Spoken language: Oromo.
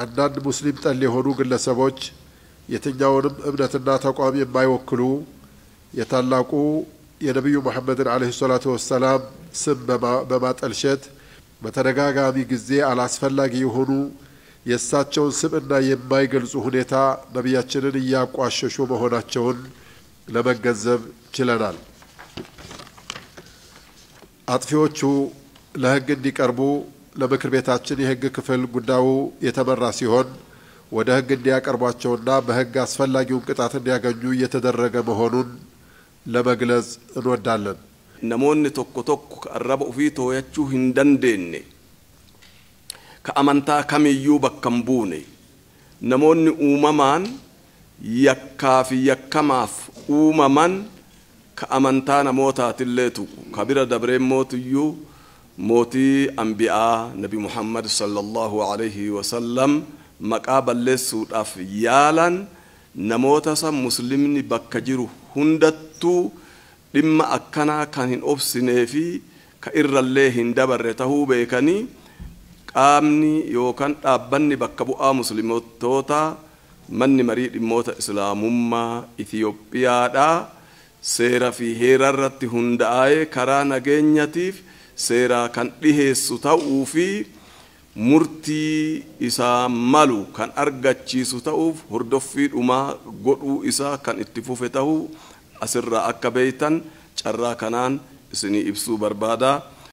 አንዳንድ ሙስሊም ጠል የሆኑ ግለሰቦች የትኛውንም እምነትና ተቋም የማይወክሉ የታላቁ የነብዩ መሐመድን አለይሂ ሰላቱ ወሰላም ስም በማጠልሸት በተደጋጋሚ ጊዜ አላስፈላጊ የሆኑ የእሳቸውን ስምና የማይገልጹ ሁኔታ ነብያችንን እያቋሸሹ መሆናቸውን ለመገንዘብ ችለናል። አጥፊዎቹ ለህግ እንዲቀርቡ ለምክር ቤታችን የህግ ክፍል ጉዳዩ የተመራ ሲሆን ወደ ህግ እንዲያቀርቧቸውና በህግ አስፈላጊውን ቅጣት እንዲያገኙ እየተደረገ መሆኑን ለመግለጽ እንወዳለን። namoonni tokko tokko arraba ofii tooyachuu hin dandeenye ka amantaa kamiyyuu bakka hin buune namoonni uumamaan yakkaa fi yakkamaaf uumaman ka amantaa namootaatillee tuqu ka bira dabreen mootiyyuu mootii anbiyaa nabi Muhammad sallallahu alayhi wa sallam maqaa balleessuudhaaf yaalan namoota san muslimni bakka jiru hundattuu dhimma akkanaa kan hin obsinee fi ka irrallee hin dabarre tahuu beekanii qaamni yookaan dhaabbanni bakka bu'aa muslimootaa manni marii dhimmoota islaamummaa Itiyoophiyaadhaa seera fi heera irratti hundaa'ee karaa nageenyatiif seera kan dhiheessu ta'uu fi murtii isaa malu kan argachiisu ta'uuf hordoffii dhumaa godhuu isaa kan itti fufe ta'uu asirraa akka beeytan carraa kanaan isinii ibsuu barbaada.